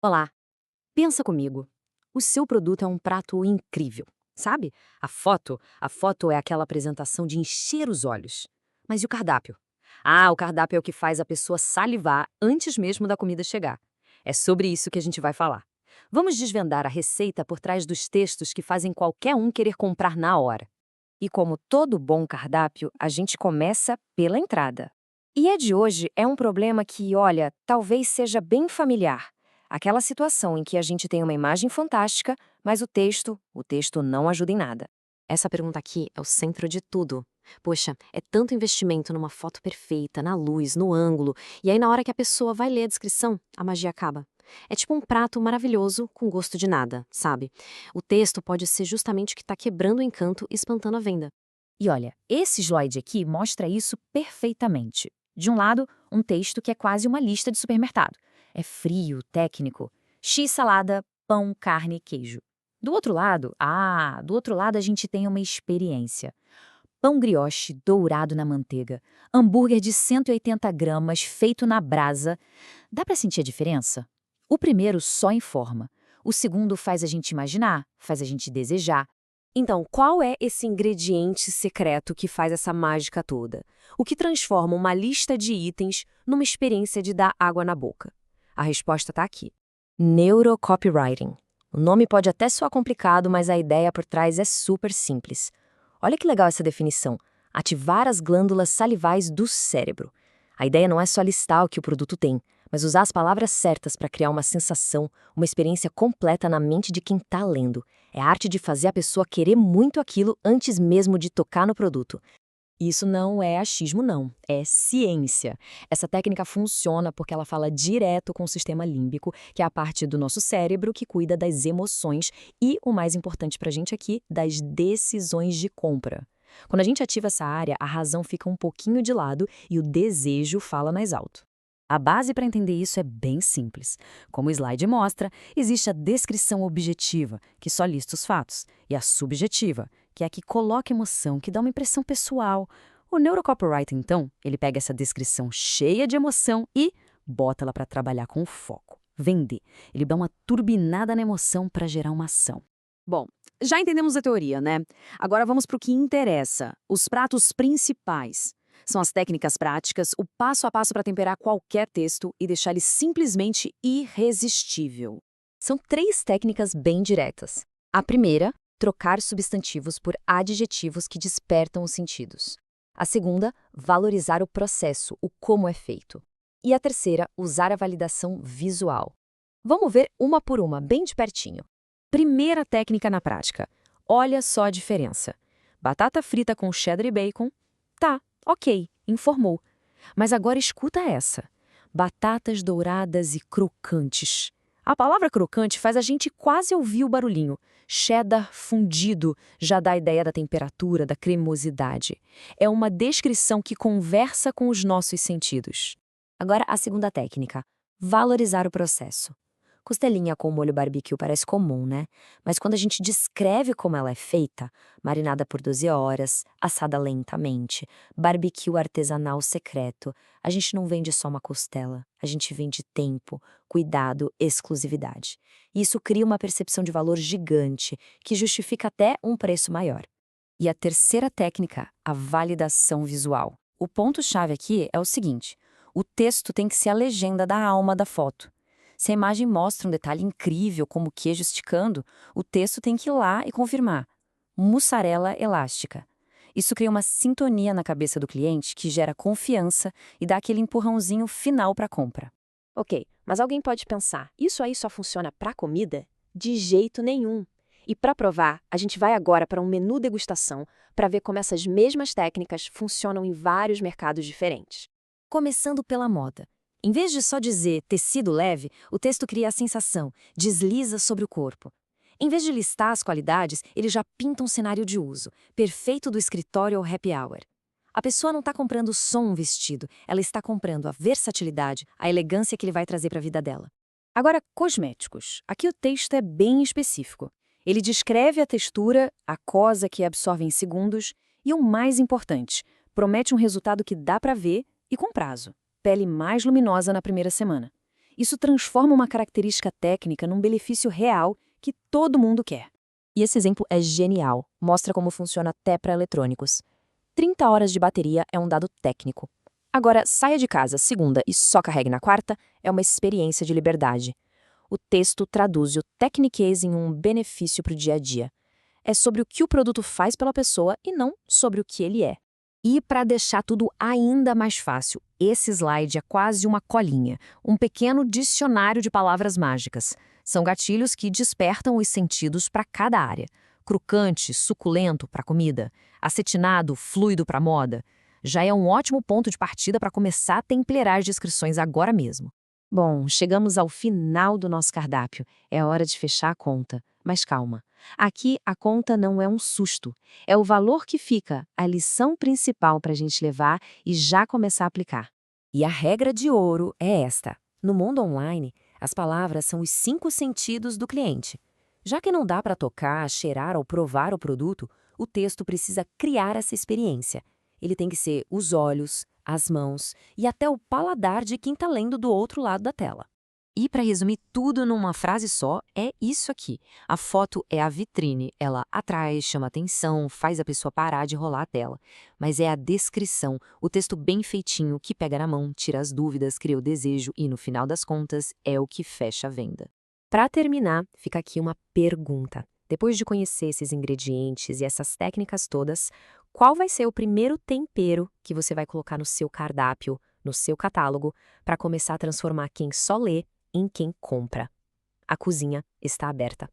Olá, pensa comigo. O seu produto é um prato incrível, sabe? A foto é aquela apresentação de encher os olhos. Mas e o cardápio? Ah, o cardápio é o que faz a pessoa salivar antes mesmo da comida chegar. É sobre isso que a gente vai falar. Vamos desvendar a receita por trás dos textos que fazem qualquer um querer comprar na hora. E como todo bom cardápio, a gente começa pela entrada. E a de hoje é um problema que, olha, talvez seja bem familiar. Aquela situação em que a gente tem uma imagem fantástica, mas o texto não ajuda em nada. Essa pergunta aqui é o centro de tudo. Poxa, é tanto investimento numa foto perfeita, na luz, no ângulo, e aí na hora que a pessoa vai ler a descrição, a magia acaba. É tipo um prato maravilhoso com gosto de nada, sabe? O texto pode ser justamente o que está quebrando o encanto e espantando a venda. E olha, esse slide aqui mostra isso perfeitamente. De um lado, um texto que é quase uma lista de supermercado. É frio, técnico. X salada, pão, carne, queijo. Do outro lado a gente tem uma experiência. Pão brioche dourado na manteiga. Hambúrguer de 180 gramas feito na brasa. Dá para sentir a diferença? O primeiro só informa. O segundo faz a gente imaginar, faz a gente desejar. Então, qual é esse ingrediente secreto que faz essa mágica toda? O que transforma uma lista de itens numa experiência de dar água na boca? A resposta está aqui. Neurocopywriting. O nome pode até soar complicado, mas a ideia por trás é super simples. Olha que legal essa definição. Ativar as glândulas salivais do cérebro. A ideia não é só listar o que o produto tem, mas usar as palavras certas para criar uma sensação, uma experiência completa na mente de quem está lendo. É a arte de fazer a pessoa querer muito aquilo antes mesmo de tocar no produto. Isso não é achismo, não. É ciência. Essa técnica funciona porque ela fala direto com o sistema límbico, que é a parte do nosso cérebro que cuida das emoções e, o mais importante para a gente aqui, das decisões de compra. Quando a gente ativa essa área, a razão fica um pouquinho de lado e o desejo fala mais alto. A base para entender isso é bem simples. Como o slide mostra, existe a descrição objetiva, que só lista os fatos, e a subjetiva, que é a que coloca emoção, que dá uma impressão pessoal. O neurocopywriter, então, ele pega essa descrição cheia de emoção e bota ela para trabalhar com foco. Vender. Ele dá uma turbinada na emoção para gerar uma ação. Bom, já entendemos a teoria, né? Agora vamos para o que interessa, os pratos principais. São as técnicas práticas, o passo a passo para temperar qualquer texto e deixar ele simplesmente irresistível. São 3 técnicas bem diretas. A primeira, trocar substantivos por adjetivos que despertam os sentidos. A segunda, valorizar o processo, o como é feito. E a terceira, usar a validação visual. Vamos ver uma por uma, bem de pertinho. Primeira técnica na prática. Olha só a diferença. Batata frita com cheddar e bacon. Tá, ok, informou. Mas agora escuta essa. Batatas douradas e crocantes. A palavra crocante faz a gente quase ouvir o barulhinho. Cheddar fundido já dá a ideia da temperatura, da cremosidade. É uma descrição que conversa com os nossos sentidos. Agora a segunda técnica. Valorizar o processo. Costelinha com molho barbecue parece comum, né? Mas quando a gente descreve como ela é feita, marinada por 12 horas, assada lentamente, barbecue artesanal secreto, a gente não vende só uma costela, a gente vende tempo, cuidado, exclusividade. E isso cria uma percepção de valor gigante, que justifica até um preço maior. E a terceira técnica, a validação visual. O ponto-chave aqui é o seguinte: o texto tem que ser a legenda da alma da foto. Se a imagem mostra um detalhe incrível, como o queijo esticando, o texto tem que ir lá e confirmar. Mussarela elástica. Isso cria uma sintonia na cabeça do cliente que gera confiança e dá aquele empurrãozinho final para a compra. Ok, mas alguém pode pensar, isso aí só funciona para comida? De jeito nenhum. E para provar, a gente vai agora para um menu degustação para ver como essas mesmas técnicas funcionam em vários mercados diferentes. Começando pela moda. Em vez de só dizer tecido leve, o texto cria a sensação, desliza sobre o corpo. Em vez de listar as qualidades, ele já pinta um cenário de uso, perfeito do escritório ao happy hour. A pessoa não está comprando só um vestido, ela está comprando a versatilidade, a elegância que ele vai trazer para a vida dela. Agora, cosméticos. Aqui o texto é bem específico. Ele descreve a textura, a cosa que absorve em segundos e, o mais importante, promete um resultado que dá para ver e com prazo. Pele mais luminosa na primeira semana. Isso transforma uma característica técnica num benefício real que todo mundo quer. E esse exemplo é genial, mostra como funciona até para eletrônicos. 30 horas de bateria é um dado técnico. Agora, saia de casa segunda e só carregue na quarta é uma experiência de liberdade. O texto traduz o techniquez em um benefício para o dia a dia. É sobre o que o produto faz pela pessoa e não sobre o que ele é. E para deixar tudo ainda mais fácil, esse slide é quase uma colinha, um pequeno dicionário de palavras mágicas. São gatilhos que despertam os sentidos para cada área. Crocante, suculento para comida, acetinado, fluido para moda. Já é um ótimo ponto de partida para começar a temperar as descrições agora mesmo. Bom, chegamos ao final do nosso cardápio. É hora de fechar a conta. Mas calma. Aqui a conta não é um susto. É o valor que fica, a lição principal para a gente levar e já começar a aplicar. E a regra de ouro é esta. No mundo online, as palavras são os 5 sentidos do cliente. Já que não dá para tocar, cheirar ou provar o produto, o texto precisa criar essa experiência. Ele tem que ser os olhos, as mãos e até o paladar de quem está lendo do outro lado da tela. E para resumir tudo numa frase só, é isso aqui. A foto é a vitrine, ela atrai, chama atenção, faz a pessoa parar de rolar a tela. Mas é a descrição, o texto bem feitinho que pega na mão, tira as dúvidas, cria o desejo e, no final das contas, é o que fecha a venda. Para terminar, fica aqui uma pergunta. Depois de conhecer esses ingredientes e essas técnicas todas, qual vai ser o primeiro tempero que você vai colocar no seu cardápio, no seu catálogo, para começar a transformar quem só lê em quem compra? A cozinha está aberta.